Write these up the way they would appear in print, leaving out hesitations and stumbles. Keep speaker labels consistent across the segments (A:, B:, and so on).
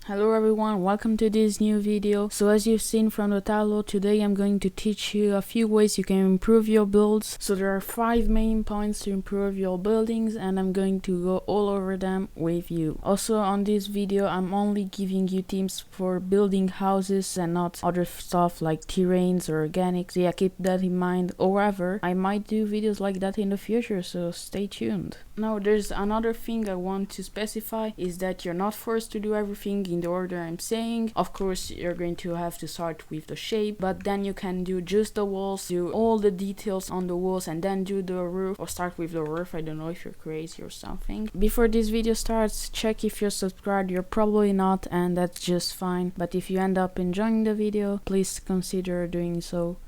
A: Hello everyone, welcome to this new video. So as you've seen from the title, today I'm going to teach you a few ways you can improve your builds. So there are 5 main points to improve your buildings and I'm going to go all over them with you. Also on this video I'm only giving you tips for building houses and not other stuff like terrains or organics. So yeah, keep that in mind. However, I might do videos like that in the future, so stay tuned. Now there's another thing I want to specify is that you're not forced to do everything in the order I'm saying. Of course you're going to have to start with the shape, but then you can do just the walls, do all the details on the walls and then do the roof, or start with the roof. I don't know if you're crazy or something. Before this video starts, check if you're subscribed. You're probably not, and that's just fine, but if you end up enjoying the video, please consider doing so.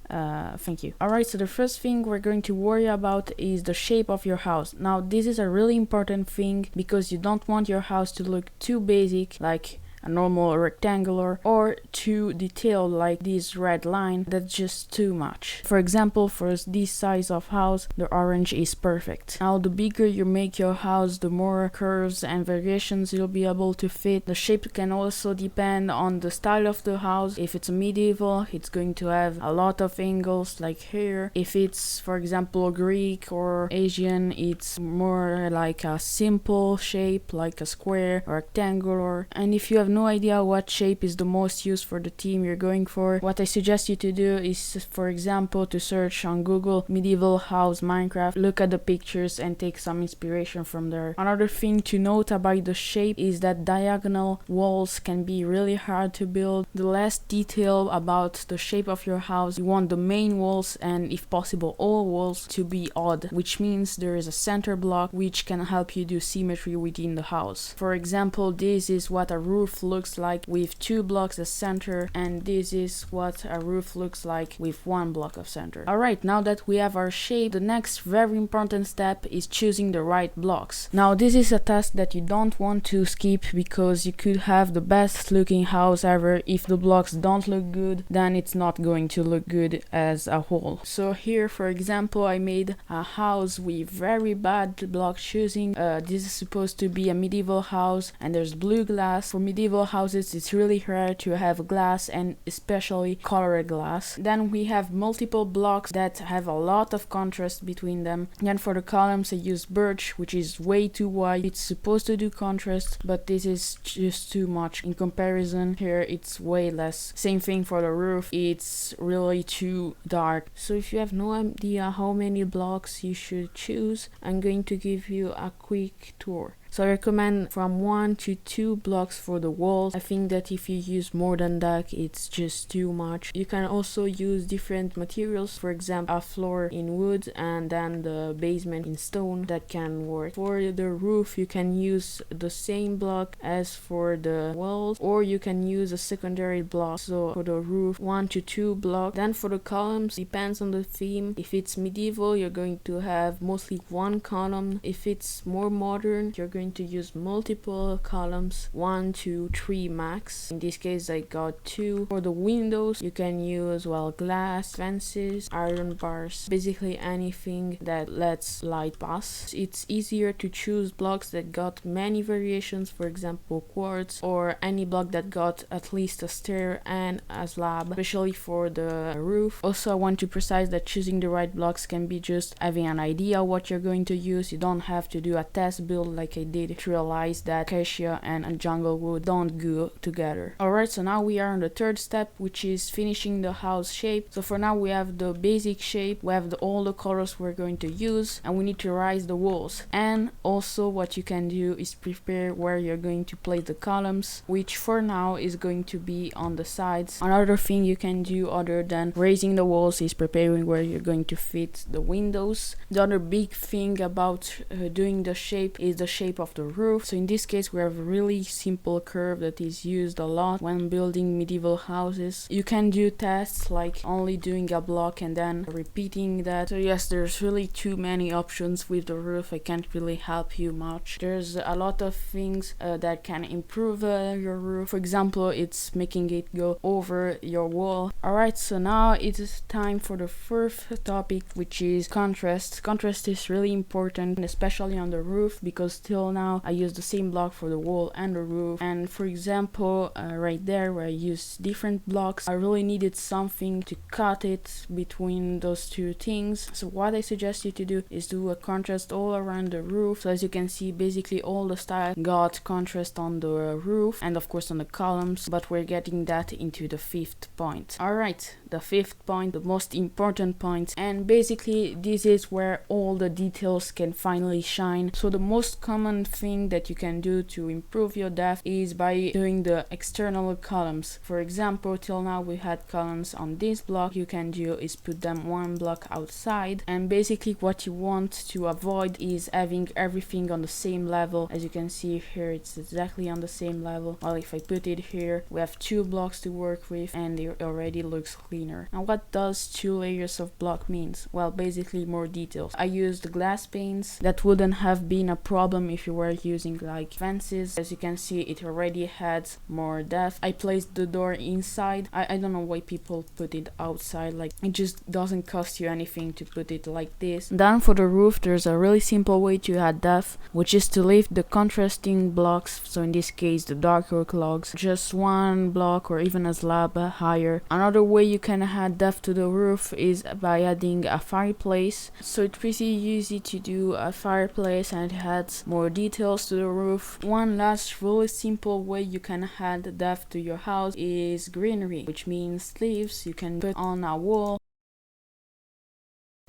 A: Thank you. Alright, so the first thing we're going to worry about is the shape of your house. Now this is a really important thing because you don't want your house to look too basic, like a normal rectangular, or too detailed like this red line. That's just too much. For example, for this size of house, the orange is perfect. Now the bigger you make your house, the more curves and variations you'll be able to fit. The shape can also depend on the style of the house. If it's medieval, it's going to have a lot of angles like here. If it's, for example, Greek or Asian, it's more like a simple shape like a square or rectangular. And if you have no idea what shape is the most used for the theme you're going for, what I suggest you to do is, for example, to search on Google medieval house Minecraft, look at the pictures and take some inspiration from there. Another thing to note about the shape is that diagonal walls can be really hard to build. The less detail about the shape of your house, you want the main walls and if possible all walls to be odd, which means there is a center block which can help you do symmetry within the house. For example, this is what a roof looks like with 2 blocks as center, and this is what a roof looks like with 1 block of center. Alright, now that we have our shape, the next very important step is choosing the right blocks. Now this is a task that you don't want to skip because you could have the best looking house ever. If the blocks don't look good, then it's not going to look good as a whole. So here, for example, I made a house with very bad block choosing. This is supposed to be a medieval house and there's blue glass. For medieval houses it's really rare to have glass, and especially colored glass. Then we have multiple blocks that have a lot of contrast between them. Then for the columns I use birch, which is way too wide. It's supposed to do contrast, but this is just too much in comparison. Here it's way less. Same thing for the roof, it's really too dark. So if you have no idea how many blocks you should choose, I'm going to give you a quick tour. So I recommend from 1 to 2 blocks for the walls. I think that if you use more than that, it's just too much. You can also use different materials, for example, a floor in wood and then the basement in stone. That can work. For the roof, you can use the same block as for the walls, or you can use a secondary block. So for the roof, 1 to 2 blocks. Then for the columns, depends on the theme. If it's medieval, you're going to have mostly 1 column. If it's more modern, you're going to use multiple columns, 1 to 3 max. In this case I got 2. For the windows you can use glass, fences, iron bars, basically anything that lets light pass. It's easier to choose blocks that got many variations, for example quartz, or any block that got at least a stair and a slab, especially for the roof. Also I want to precise that choosing the right blocks can be just having an idea what you're going to use. You don't have to do a test build like I did to realize that acacia and a jungle wood don't go together. Alright, so now we are on the third step, which is finishing the house shape. So for now we have the basic shape, we have all the colors we're going to use, and we need to rise the walls. And also what you can do is prepare where you're going to place the columns, which for now is going to be on the sides. Another thing you can do other than raising the walls is preparing where you're going to fit the windows. The other big thing about doing the shape is the shape of the roof. So in this case we have a really simple curve that is used a lot when building medieval houses. You can do tests like only doing a block and then repeating that. So yes, there's really too many options with the roof. I can't really help you much. There's a lot of things that can improve your roof. For example, it's making it go over your wall. Alright, so now it is time for the fourth topic, which is contrast. Contrast is really important, especially on the roof, because still till now I used the same block for the wall and the roof, and for example right there where I used different blocks, I really needed something to cut it between those two things. So what I suggest you to do is do a contrast all around the roof. So as you can see, basically all the style got contrast on the roof and of course on the columns, but we're getting that into the fifth point. Alright, the fifth point, the most important point, and basically this is where all the details can finally shine. So the most common thing that you can do to improve your depth is by doing the external columns. For example, till now we had columns on this block. You can do is put them one block outside, and basically what you want to avoid is having everything on the same level. As you can see here, it's exactly on the same level. Well, if I put it here, we have two blocks to work with and it already looks cleaner. Now what does 2 layers of block means? Well, basically more details. I used glass panes. That wouldn't have been a problem if you were using like fences. As you can see, it already had more depth. I placed the door inside. I don't know why people put it outside, like it just doesn't cost you anything to put it like this. Then for the roof, there's a really simple way to add depth, which is to lift the contrasting blocks, so in this case the dark oak logs, just one block or even a slab higher. Another way you can add depth to the roof is by adding a fireplace. So it's pretty easy to do a fireplace and it adds more details to the roof. One last really simple way you can add depth to your house is greenery, which means leaves you can put on a wall.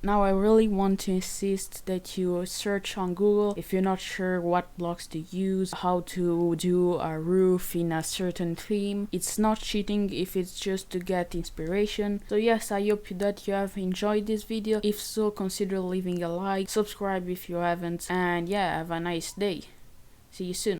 A: Now I really want to insist that you search on Google if you're not sure what blocks to use, how to do a roof in a certain theme. It's not cheating if it's just to get inspiration. So yes, I hope that you have enjoyed this video. If so, consider leaving a like, subscribe if you haven't, and yeah, have a nice day. See you soon.